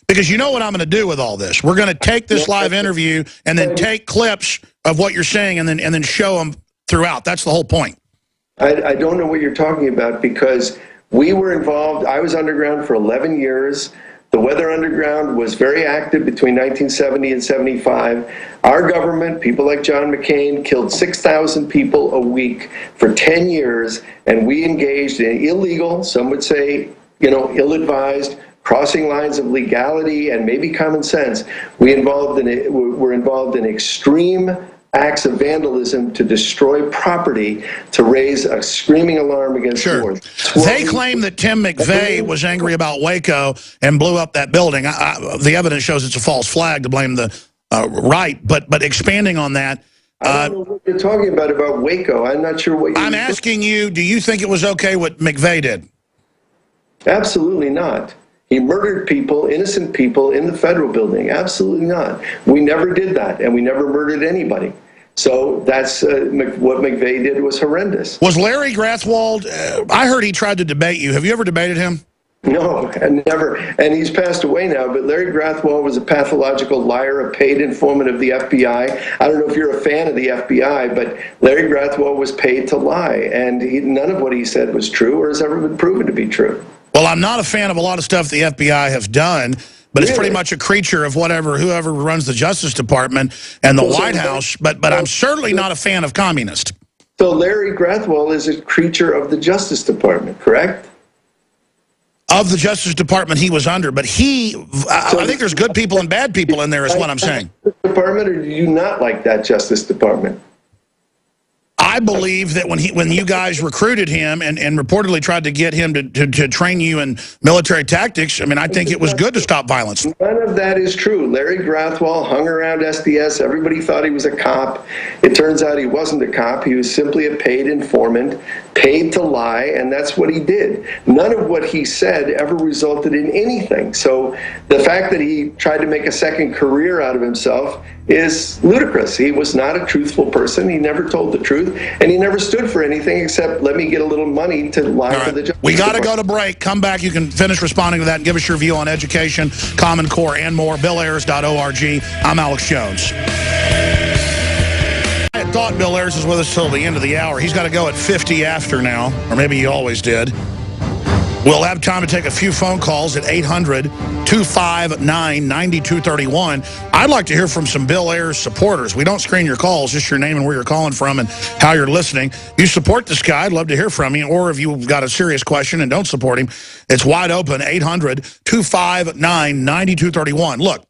Because you know what I'm going to do with all this. We're going to take this live interview and then take clips of what you're saying and then show them throughout. That's the whole point. I don't know what you're talking about, because we were involved. I was underground for 11 years. The Weather Underground was very active between 1970 and 75. Our government, people like John McCain, killed 6,000 people a week for 10 years, and we engaged in illegal, some would say, ill-advised, crossing lines of legality and maybe common sense. We're involved in extreme acts of vandalism to destroy property, to raise a screaming alarm against wars. They claim that Tim McVeigh was angry about Waco and blew up that building. The evidence shows it's a false flag to blame the right, but expanding on that. I don't know what you're talking about Waco. I'm not sure what you're... I'm asking you, do you think it was okay what McVeigh did? Absolutely not. He murdered people, innocent people, in the federal building. Absolutely not. We never did that, and we never murdered anybody. So that's what McVeigh did was horrendous. Was Larry Grathwold, I heard he tried to debate you. Have you ever debated him? No, never. And he's passed away now, but Larry Grathwold was a pathological liar, a paid informant of the FBI. I don't know if you're a fan of the FBI, but Larry Grathwold was paid to lie, and none of what he said was true or has ever been proven to be true. Well, I'm not a fan of a lot of stuff the FBI have done, but it's pretty much a creature of whoever runs the Justice Department and the White House, but I'm certainly not a fan of communists. So Larry Grathwold is a creature of the Justice Department, correct? Of the Justice Department he was under, but I think there's good people and bad people in there is what I'm saying. Department, or do you not like that Justice Department? I believe that when you guys recruited him and reportedly tried to get him to train you in military tactics, I mean, I think it was good to stop violence. None of that is true. Larry Grathwold hung around SDS. Everybody thought he was a cop. It turns out he wasn't a cop. He was simply a paid informant, paid to lie, and that's what he did. None of what he said ever resulted in anything. So the fact that he tried to make a second career out of himself is ludicrous. He was not a truthful person. He never told the truth, and he never stood for anything except let me get a little money to lie to the Justice We got to go to break. Come back. You can finish responding to that and give us your view on education, Common Core, and more. BillAyers.org. I'm Alex Jones. I had thought Bill Ayers was with us till the end of the hour. He's got to go at 50 after now, or maybe he always did. We'll have time to take a few phone calls at 800-259-9231. I'd like to hear from some Bill Ayers supporters. We don't screen your calls, just your name and where you're calling from and how you're listening. You support this guy, I'd love to hear from you. Or if you've got a serious question and don't support him, it's wide open, 800-259-9231. Look,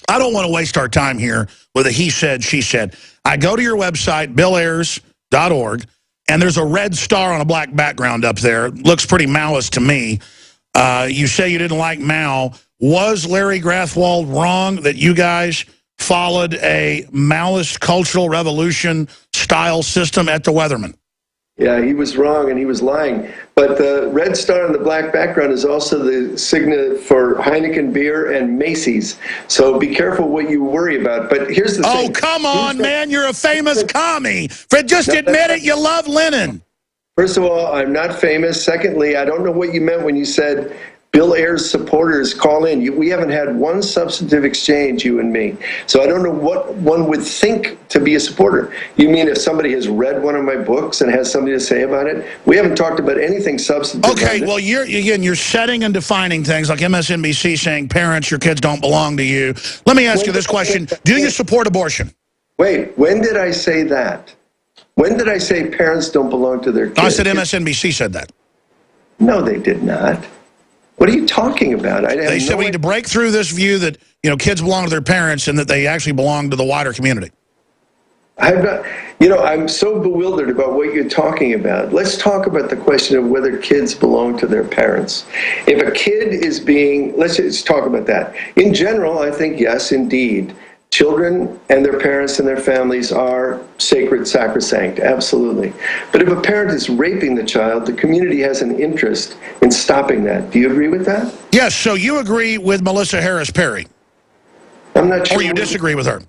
I don't want to waste our time here with a he said, she said. I go to your website, BillAyers.org. And there's a red star on a black background up there. Looks pretty Maoist to me. You say you didn't like Mao. Was Larry Grathwold wrong that you guys followed a Maoist cultural revolution style system at the Weatherman? Yeah, he was wrong and he was lying. But the red star on the black background is also the signet for Heineken beer and Macy's. So be careful what you worry about. But here's the thing. Oh, come on, man. You're a famous commie. Just admit it. You love Lenin. First of all, I'm not famous. Secondly, I don't know what you meant when you said Bill Ayers supporters call in. We haven't had one substantive exchange, you and me. So I don't know what one would think to be a supporter. You mean if somebody has read one of my books and has something to say about it? We haven't talked about anything substantive. Okay, well, you're setting and defining things like MSNBC saying parents, your kids don't belong to you. Let me ask you this question. Do you support abortion? Wait, when did I say that? When did I say parents don't belong to their kids? I said MSNBC said that. No, they did not. What are you talking about? They said we need to break through this view that kids belong to their parents and that they actually belong to the wider community. I'm so bewildered about what you're talking about. Let's talk about the question of whether kids belong to their parents. If a kid is let's just talk about that. In general, I think yes, indeed. Children and their parents and their families are sacred, sacrosanct, absolutely. But if a parent is raping the child, the community has an interest in stopping that. Do you agree with that? Yes, so you agree with Melissa Harris Perry? I'm not sure. Or you disagree with her?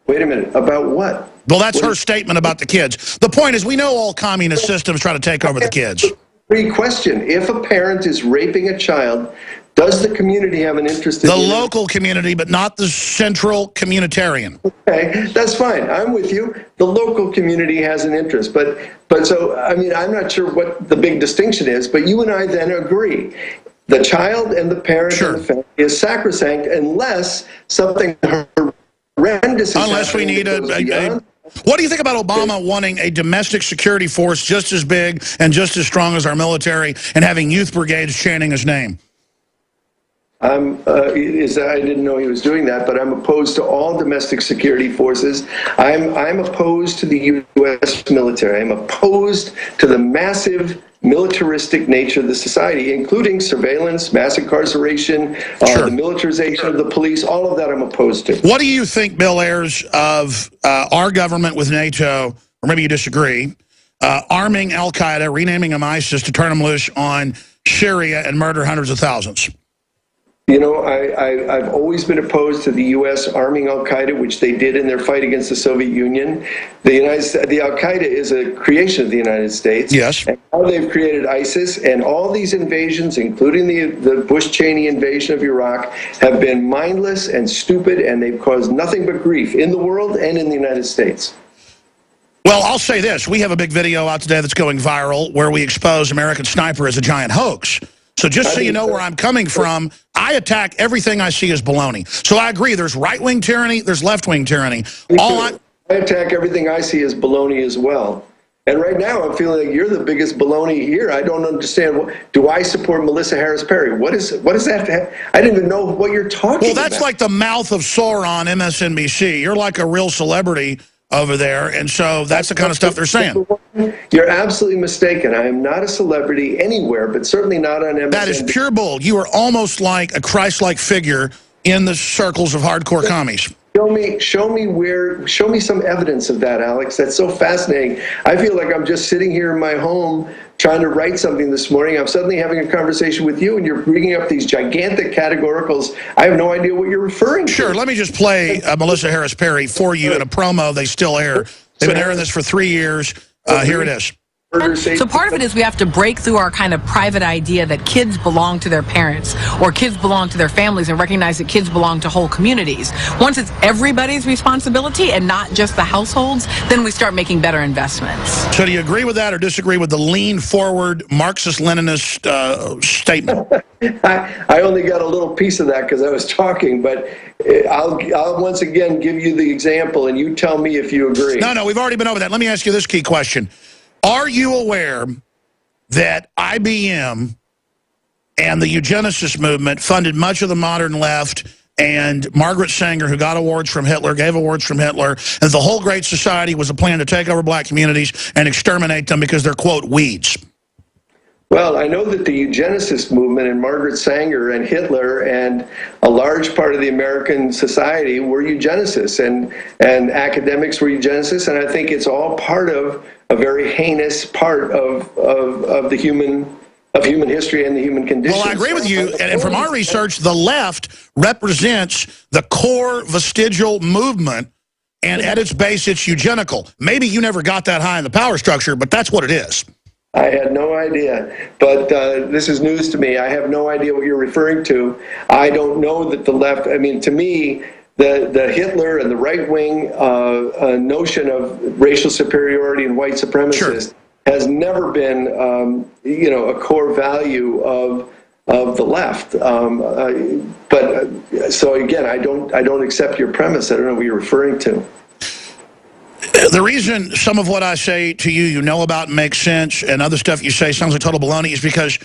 Wait a minute, about what? Well, that's her statement about the kids. The point is we know all communist systems try to take over the kids. Great question. If a parent is raping a child, Does the community have an interest in the local community, but not the central communitarian? Okay, that's fine. I'm with you. The local community has an interest, but so I mean, I'm not sure what the big distinction is, but you and I then agree. The child and the parent and the family is sacrosanct unless something horrendous is unless we need what do you think about Obama wanting a domestic security force just as big and just as strong as our military and having youth brigades chanting his name? I didn't know he was doing that, but I'm opposed to all domestic security forces. I'm opposed to the U.S. military. I'm opposed to the massive militaristic nature of the society, including surveillance, mass incarceration, the militarization of the police, all of that I'm opposed to. What do you think, Bill Ayers, of our government with NATO, or maybe you disagree, arming al-Qaeda, renaming them ISIS to turn them loose on Syria and murder hundreds of thousands? You know, I've always been opposed to the U.S. arming al-Qaeda, which they did in their fight against the Soviet Union. The al-Qaeda is a creation of the United States. Yes. And now they've created ISIS, and all these invasions, including the Bush-Cheney invasion of Iraq, have been mindless and stupid, and they've caused nothing but grief in the world and in the United States. Well, I'll say this. We have a big video out today that's going viral where we expose American Sniper as a giant hoax. So just so you know where I'm coming from, I attack everything I see as baloney. So I agree, there's right-wing tyranny, there's left-wing tyranny. I attack everything I see as baloney as well. And right now I'm feeling like you're the biggest baloney here. I don't understand. Do I support Melissa Harris Perry? What is that? I didn't even know what you're talking about. Well, that's like the mouth of Sauron, MSNBC. You're like a real celebrity over there, and so that's the kind of stuff they're saying. You're absolutely mistaken. I am not a celebrity anywhere, but certainly not on MSNBC. That is pure bull. You are almost like a Christ-like figure in the circles of hardcore commies. Show me some evidence of that, Alex. That's so fascinating. I feel like I'm just sitting here in my home trying to write something this morning. I'm suddenly having a conversation with you, and you're bringing up these gigantic categoricals. I have no idea what you're referring to. Sure, let me just play Melissa Harris Perry for you in a promo they still air. They've been airing this for 3 years. Here it is. So part of it is we have to break through our kind of private idea that kids belong to their parents or kids belong to their families and recognize that kids belong to whole communities. Once it's everybody's responsibility and not just the households, then we start making better investments. So do you agree with that or disagree with the lean forward Marxist-Leninist statement? I only got a little piece of that because I was talking, but I'll once again give you the example and you tell me if you agree. No, we've already been over that. Let me ask you this key question. Are you aware that IBM and the eugenicist movement funded much of the modern left, and Margaret Sanger, who got awards from Hitler, gave awards from Hitler, and the whole Great Society was a plan to take over black communities and exterminate them because they're, quote, weeds? Well, I know that the eugenicist movement and Margaret Sanger and Hitler and a large part of the American society were eugenicists, and academics were eugenicists, and I think it's all part of a very heinous part of the human history and the human condition. Well, I agree with you, and from our research, the left represents the core vestigial movement, and at its base, it's eugenical. Maybe you never got that high in the power structure, but that's what it is. I had no idea, but this is news to me. I have no idea what you're referring to. I don't know that the left, I mean, to me, the Hitler and the right-wing notion of racial superiority and white supremacists has never been, a core value of the left. So again, I don't accept your premise. I don't know what you're referring to. The reason some of what I say to you, you know about and makes sense, and other stuff you say sounds like total baloney, is because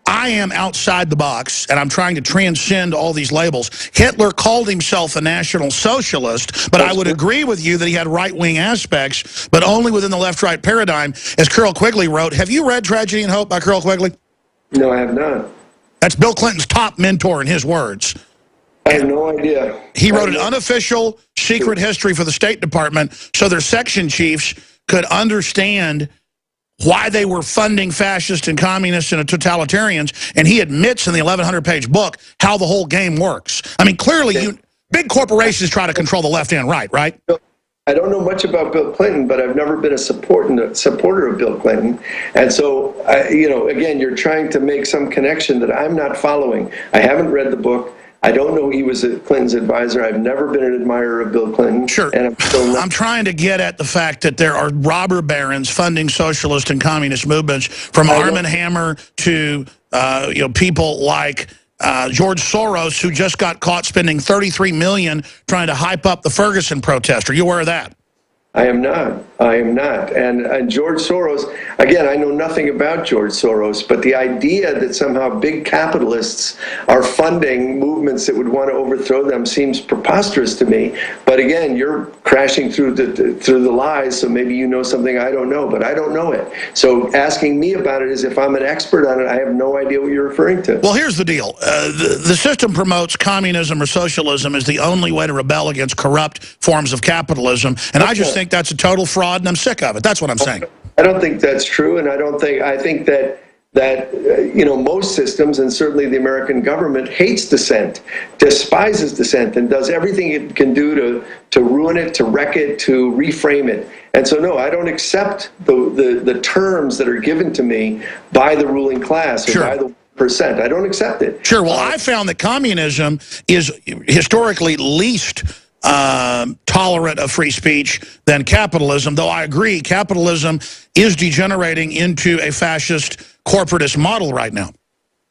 I am outside the box, and I'm trying to transcend all these labels. Hitler called himself a National Socialist, but I would agree with you that he had right-wing aspects, but only within the left-right paradigm. As Carroll Quigley wrote, have you read Tragedy and Hope by Carroll Quigley? No, I have not. That's Bill Clinton's top mentor in his words. I have no idea. He wrote an unofficial secret history for the State Department so their section chiefs could understand why they were funding fascists and communists and totalitarians, and he admits in the 1,100-page book how the whole game works. I mean, clearly, big corporations try to control the left and right, right? I don't know much about Bill Clinton, but I've never been a supporter of Bill Clinton. And so, again, you're trying to make some connection that I'm not following. I haven't read the book. I don't know he was Clinton's advisor. I've never been an admirer of Bill Clinton. Sure. And I'm trying to get at the fact that there are robber barons funding socialist and communist movements, from Arm & Hammer to people like George Soros, who just got caught spending $33 million trying to hype up the Ferguson protest. Are you aware of that? I am not. I am not. And George Soros, again, I know nothing about George Soros, but the idea that somehow big capitalists are funding movements that would want to overthrow them seems preposterous to me. But again, you're crashing through the lies, so maybe you know something I don't know, but I don't know it. So asking me about it as if I'm an expert on it, I have no idea what you're referring to. Well, here's the deal. The system promotes communism or socialism as the only way to rebel against corrupt forms of capitalism, and I just think that's a total fraud, and I'm sick of it. That's what I'm saying. I don't think that's true, and I think that most systems, and certainly the American government, hates dissent, despises dissent, and does everything it can do to ruin it, to wreck it, to reframe it. And so, no, I don't accept the terms that are given to me by the ruling class or by the percent. I don't accept it. Sure. Well, I found that communism is historically least tolerant of free speech than capitalism, though I agree capitalism is degenerating into a fascist corporatist model right now.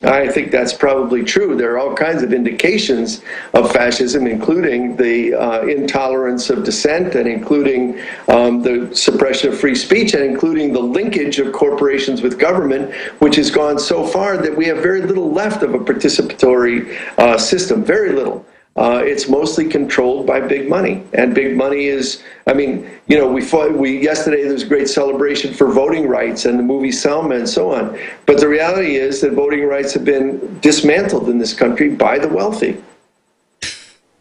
I think that's probably true. There are all kinds of indications of fascism, including the intolerance of dissent, and including the suppression of free speech, and including the linkage of corporations with government, which has gone so far that we have very little left of a participatory system, very little. It's mostly controlled by big money, and big money is, yesterday there was a great celebration for voting rights and the movie Selma and so on, but the reality is that voting rights have been dismantled in this country by the wealthy.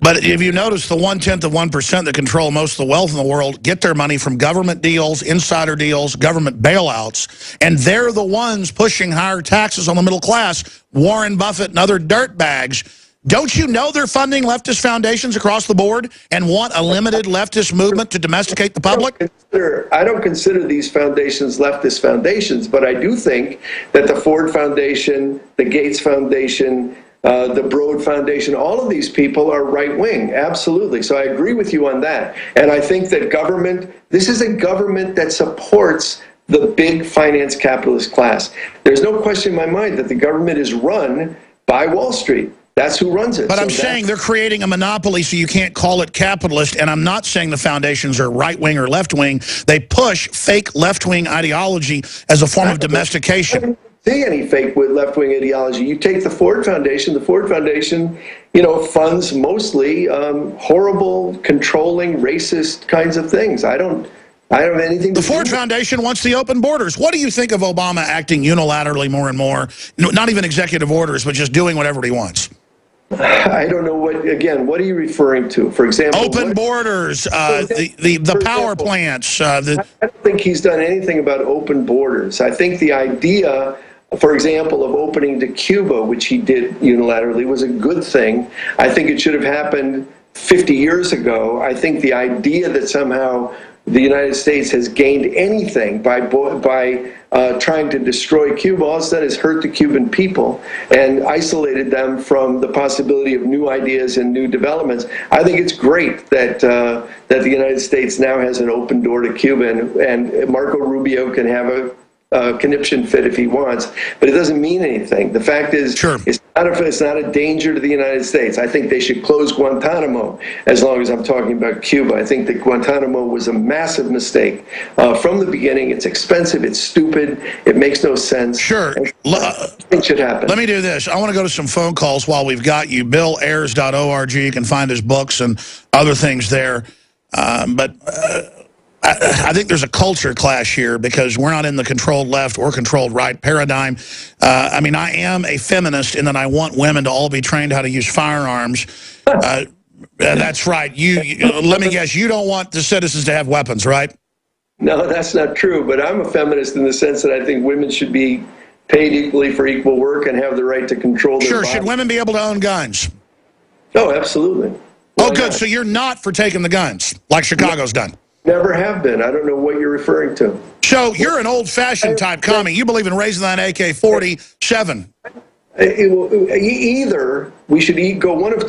But if you notice, the 0.1% that control most of the wealth in the world get their money from government deals, insider deals, government bailouts, and they're the ones pushing higher taxes on the middle class, Warren Buffett and other dirtbags. Don't you know they're funding leftist foundations across the board and want a limited leftist movement to domesticate the public? I don't consider these foundations leftist foundations, but I do think that the Ford Foundation, the Gates Foundation, the Broad Foundation, all of these people are right-wing, absolutely. So I agree with you on that. And I think that this is a government that supports the big finance capitalist class. There's no question in my mind that the government is run by Wall Street. That's who runs it. But I'm saying they're creating a monopoly, so you can't call it capitalist, and I'm not saying the foundations are right-wing or left-wing. They push fake left-wing ideology as a form of domestication. I don't see any fake left-wing ideology. You take the Ford Foundation, funds mostly horrible, controlling, racist kinds of things. I don't have anything to do. The Ford Foundation wants the open borders. What do you think of Obama acting unilaterally more and more? Not even executive orders, but just doing whatever he wants. I don't know what are you referring to? For example, open borders, the power plants. I don't think he's done anything about open borders. I think the idea, for example, of opening to Cuba, which he did unilaterally, was a good thing. I think it should have happened 50 years ago. I think the idea that somehow the United States has gained anything by trying to destroy Cuba, all it's done is hurt the Cuban people and isolated them from the possibility of new ideas and new developments. I think it's great that the United States now has an open door to Cuba, and Marco Rubio can have a conniption fit if he wants, but it doesn't mean anything. The fact is, it's not a danger to the United States. I think they should close Guantanamo, as long as I'm talking about Cuba. I think that Guantanamo was a massive mistake from the beginning. It's expensive, it's stupid, it makes no sense. Sure. It should happen. Let me do this. I want to go to some phone calls while we've got you. BillAyers.org. You can find his books and other things there. I think there's a culture clash here because we're not in the controlled left or controlled right paradigm. I am a feminist in that I want women to all be trained how to use firearms. That's right. Let me guess, you don't want the citizens to have weapons, right? No, that's not true. But I'm a feminist in the sense that I think women should be paid equally for equal work and have the right to control their bodies. Should women be able to own guns? Oh, absolutely. Oh, good. So you're not for taking the guns like Chicago's done. Never have been. I don't know what you're referring to. So you're an old-fashioned type commie. You believe in raising that AK-47. Either we should go one of